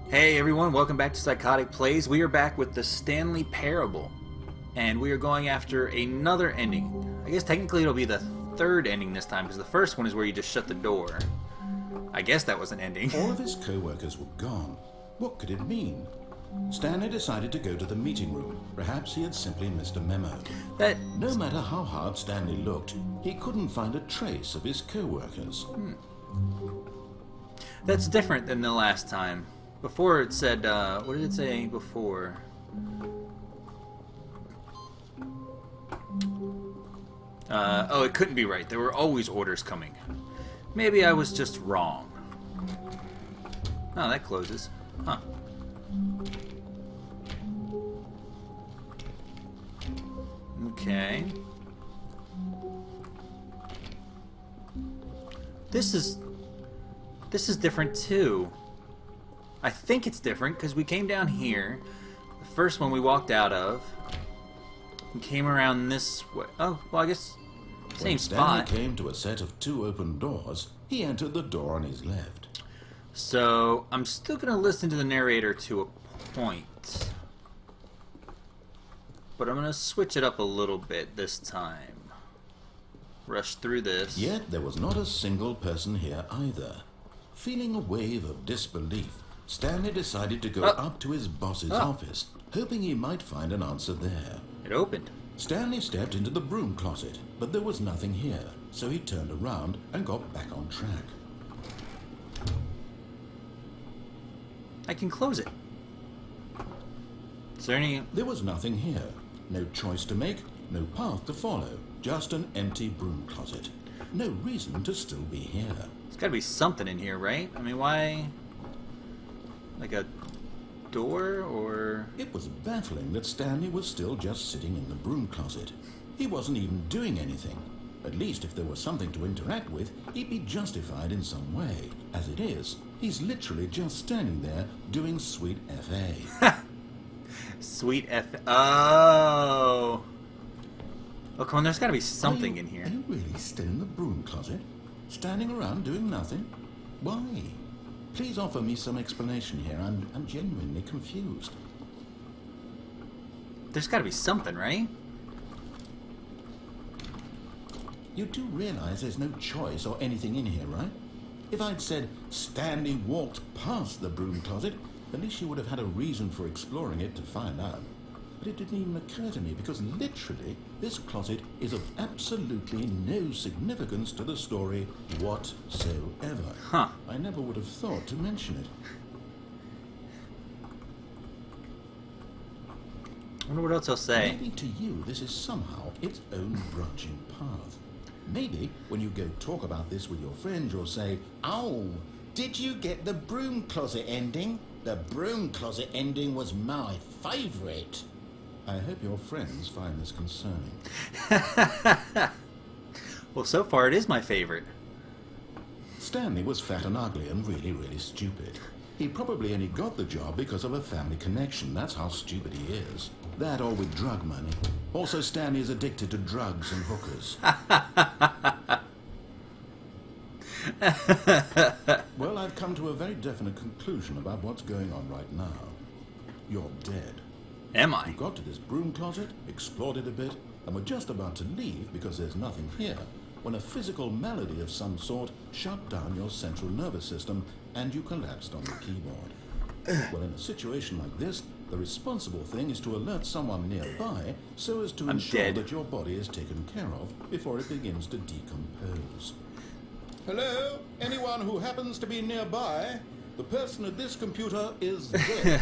Hey everyone, welcome back to Psychotic Plays. We are back with the Stanley Parable, and we are going after another ending. I guess technically it'll be the third ending this time, because the first one is where you just shut the door. I guess that was an ending. All of his co-workers were gone. What could it mean? Stanley decided to go to the meeting room. Perhaps he had simply missed a memo. No matter how hard Stanley looked, he couldn't find a trace of his co-workers. That's different than the last time. Before it said, what did it say before? Oh, it couldn't be right. There were always orders coming. Maybe I was just wrong. Oh, that closes. Huh. Okay. This is different too. I think it's different because we came down here. The first one we walked out of. We came around this way. Oh, well, I guess same spot. When Stanley came to a set of two open doors, he entered the door on his left. So I'm still going to listen to the narrator to a point. But I'm going to switch it up a little bit this time. Rush through this. Yet there was not a single person here either. Feeling a wave of disbelief, Stanley decided to go up to his boss's office, hoping he might find an answer there. It opened. Stanley stepped into the broom closet, but there was nothing here, so he turned around and got back on track. I can close it. Is there any... There was nothing here. No choice to make, no path to follow, just an empty broom closet. No reason to still be here. There's got to be something in here, right? I mean, why... Like a door, or... It was baffling that Stanley was still just sitting in the broom closet. He wasn't even doing anything. At least if there was something to interact with, he'd be justified in some way. As it is, he's literally just standing there doing sweet F.A. Sweet F... Oh... Oh, come on, there's got to be something in here. Are you really still in the broom closet? Standing around doing nothing? Why? Please offer me some explanation here. I'm genuinely confused. There's got to be something, right? You do realize there's no choice or anything in here, right? If I'd said Stanley walked past the broom closet, at least you would have had a reason for exploring it to find out. But it didn't even occur to me because literally this closet is of absolutely no significance to the story whatsoever. Huh. I never would have thought to mention it. I wonder what else he'll say. Maybe to you this is somehow its own branching path. Maybe when you go talk about this with your friends you'll say, "Oh, did you get the broom closet ending? The broom closet ending was my favourite." I hope your friends find this concerning. Well, so far it is my favorite. Stanley was fat and ugly and really, really stupid. He probably only got the job because of a family connection. That's how stupid he is. That or with drug money. Also, Stanley is addicted to drugs and hookers. Well, I've come to a very definite conclusion about what's going on right now. You're dead. Am I? You got to this broom closet, explored it a bit, and were just about to leave because there's nothing here, when a physical malady of some sort shut down your central nervous system and you collapsed on the keyboard. Well, in a situation like this, the responsible thing is to alert someone nearby so as to ensure that your body is taken care of before it begins to decompose. Hello? Anyone who happens to be nearby? The person at this computer is dead.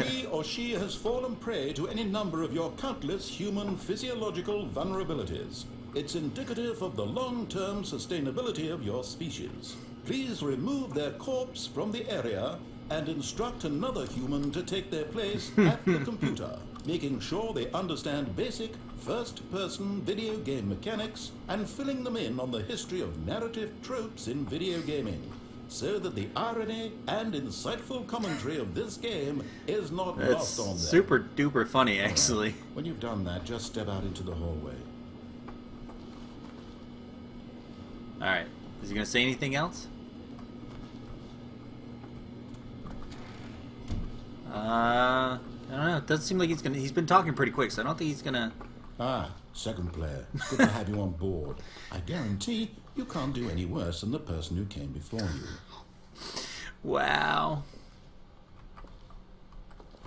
He or she has fallen prey to any number of your countless human physiological vulnerabilities. It's indicative of the long-term sustainability of your species. Please remove their corpse from the area and instruct another human to take their place at the computer, making sure they understand basic first-person video game mechanics and filling them in on the history of narrative tropes in video gaming, so that the irony and insightful commentary of this game is not lost on them. Super duper funny, actually. When you've done that, just step out into the hallway. Alright. Is he going to say anything else? I don't know. It doesn't seem like he's gonna. He's been talking pretty quick, so I don't think he's gonna. Ah, second player. Good to have you on board. I guarantee you can't do any worse than the person who came before you. Wow.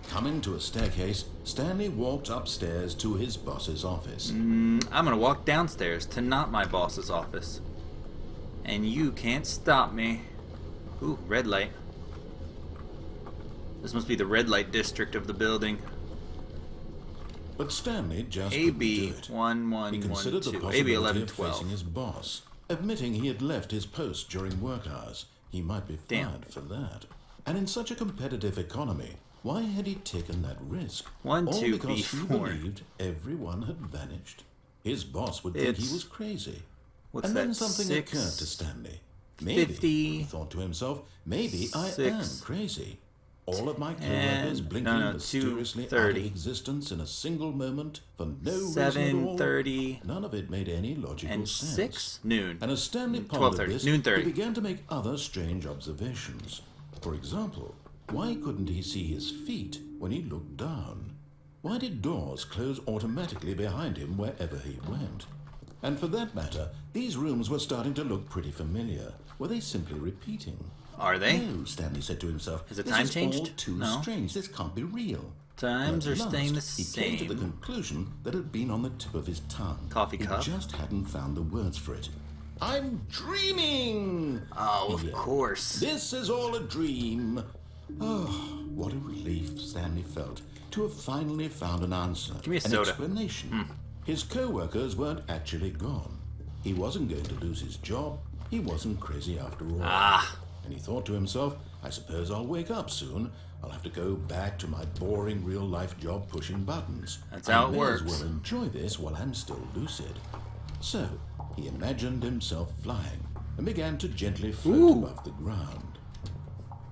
Coming to a staircase, Stanley walked upstairs to his boss's office. I'm gonna walk downstairs to not my boss's office. And you can't stop me. Ooh, red light. This must be the red light district of the building. But Stanley just couldn't do AB it. 1112. He considered the AB possibility of 1112. facing his boss, admitting he had left his post during work hours. He might be fired for that. And in such a competitive economy, why had he taken that risk? 1, All 2, because he B4. believed everyone had vanished. His boss would think he was crazy. What's And that? then something 6, occurred to Stanley. Maybe, 50, he thought to himself, maybe I 6, am crazy. All of my coworkers and- blinking no, mysteriously out of 2:30. existence in a single moment for no reason at all. 7:30, None of it made any logical and sense. 6, noon. And as Stanley 12:30, pondered this, noon 30. he began to make other strange observations. For example, why couldn't he see his feet when he looked down? Why did doors close automatically behind him wherever he went? And for that matter, these rooms were starting to look pretty familiar. Were they simply repeating? Are they? No, Stanley said to himself. Has the This time is changed? all too No. strange. This can't be real. Times And are at staying the last, He came to the same. conclusion that had been on the tip of his tongue. Coffee he cup. just hadn't found the words for it. I'm dreaming! Oh, of Yeah. course. This is all a dream. Oh, what a relief Stanley felt to have finally found an answer. Give me a an soda. explanation. His co-workers weren't actually gone. He wasn't going to lose his job. He wasn't crazy after all. And he thought to himself, I suppose I'll wake up soon. I'll have to go back to my boring real-life job pushing buttons. That's how I it may works. as well enjoy this while I'm still lucid. So, he imagined himself flying and began to gently float above the ground.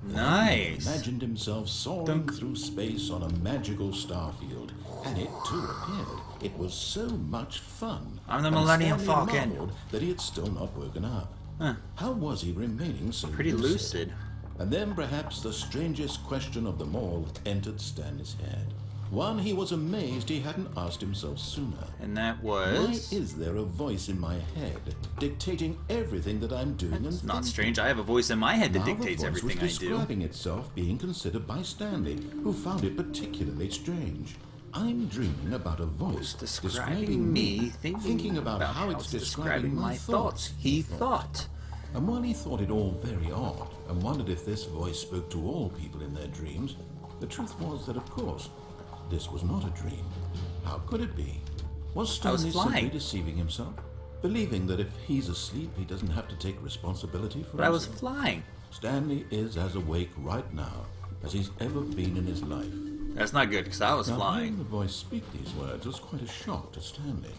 He Nice. imagined himself soaring through space on a magical starfield, and it too appeared. It was so much fun. I'm the And Millennium Stanley Falcon. marveled that he had still not woken up. Huh. How was he remaining so Pretty lucid. And then perhaps the strangest question of them all entered Stanley's head. One he was amazed he hadn't asked himself sooner. And that Why was... is there a voice in my head dictating everything that I'm doing It's and not thinking? strange. I have a voice in my head that Now dictates the voice everything was I do. describing itself being considered by Stanley, who found it particularly strange. I'm dreaming about a voice Describing me, thinking about how it's describing my thoughts. He thought. And while he thought it all very odd and wondered if this voice spoke to all people in their dreams, the truth was that, of course, this was not a dream. How could it be? Was I was Stanley flying. simply deceiving himself, believing that if he's asleep, he doesn't have to take responsibility for But I was himself? flying. Stanley is as awake right now as he's ever been in his life. That's not good, because I was Now, flying. hearing the voice speak these words was quite a shock to Stanley.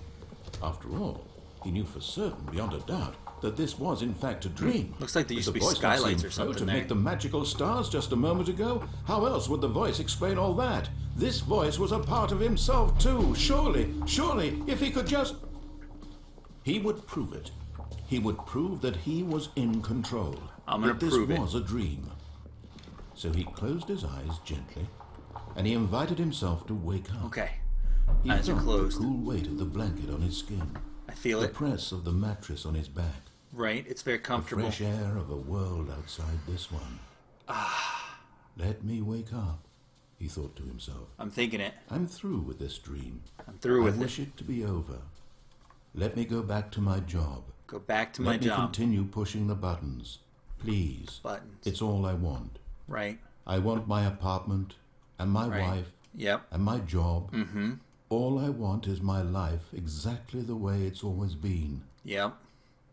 After all, he knew for certain, beyond a doubt, that this was in fact a dream. Looks like there used Did to the be voice not skylights seem or float something to there. make the magical stars just a moment ago? How else would the voice explain all that? This voice was a part of himself too. Surely, if he could just... He would prove it. He would prove that he was in control. I'm gonna that this prove it. was a dream. So he closed his eyes gently, and he invited himself to wake up. Okay. He Eyes are felt closed. the cool weight of the blanket on his skin, I feel the it. press of the mattress on his back, Right? It's very the comfortable. fresh air of a world outside this one. Let me wake up, he thought to himself. I'm thinking it. I'm through with this dream. I'm through with I wish it to be over. Let me go back to my job. Go back to my Let me job. continue pushing the buttons. Please. Buttons. It's all I want. Right. I want my apartment and my Right. wife Yep. and my job. Mm-hmm. All I want is my life exactly the way it's always been. Yep.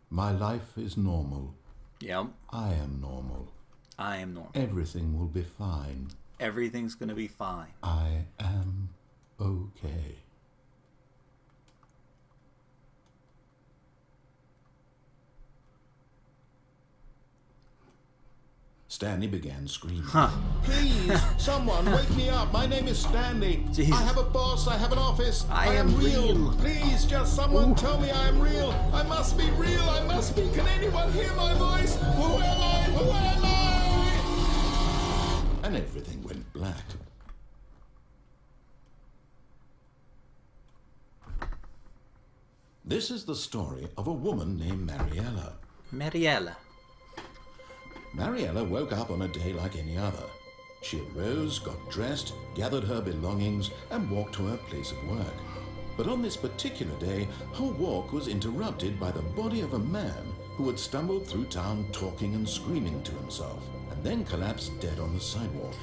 My life is normal. Yep. I am normal. I am normal. Everything will be fine. Everything's gonna be fine. I am okay. Stanley began screaming. Please, someone wake me up. My name is Stanley. Jesus. I have a boss. I have an office. I am real. Please, just someone tell me I am real. I must be real. I must be. Can anyone hear my voice? Who am I? Who am I? And everything went black. This is the story of a woman named Mariella. Mariella. Mariella woke up on a day like any other. She arose, got dressed, gathered her belongings, and walked to her place of work. But on this particular day, her walk was interrupted by the body of a man who had stumbled through town talking and screaming to himself, and then collapsed dead on the sidewalk.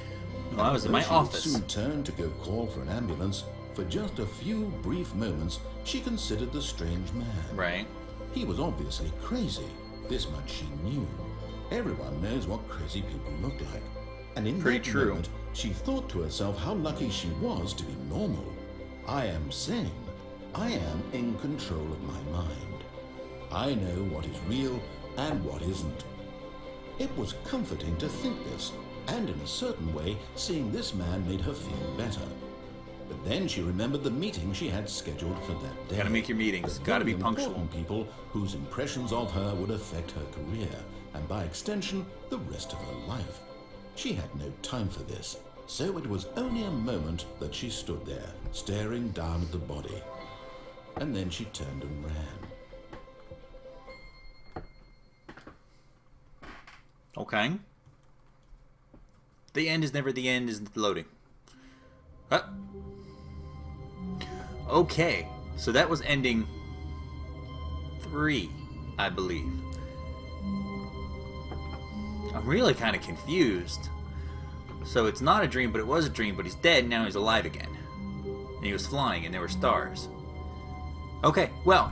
Well, I was in my office. She soon turned to go call for an ambulance. For just a few brief moments, she considered the strange man. Right. He was obviously crazy. This much she knew. Everyone knows what crazy people look like. And in Pretty that true. moment, she thought to herself how lucky she was to be normal. I am sane. I am in control of my mind. I know what is real and what isn't. It was comforting to think this, and in a certain way, seeing this man made her feel better. But then she remembered the meeting she had scheduled for that day. Gotta make your meetings. The Gotta be very punctual. important people whose impressions of her would affect her career, and by extension, the rest of her life. She had no time for this, so it was only a moment that she stood there, staring down at the body. And then she turned and ran. Okay. The end is never the end, is loading. Okay, so that was ending 3, I believe. I'm really kind of confused. So it's not a dream, but it was a dream, but he's dead, and now he's alive again. And he was flying, and there were stars. Okay, well,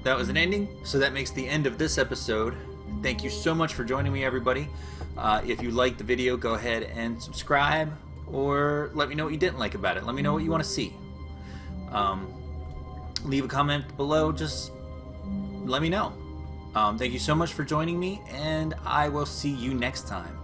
that was an ending, so that makes the end of this episode. Thank you so much for joining me, everybody. If you liked the video, go ahead and subscribe, or let me know what you didn't like about it. Let me know what you want to see. Leave a comment below, just let me know. Thank you so much for joining me, and I will see you next time.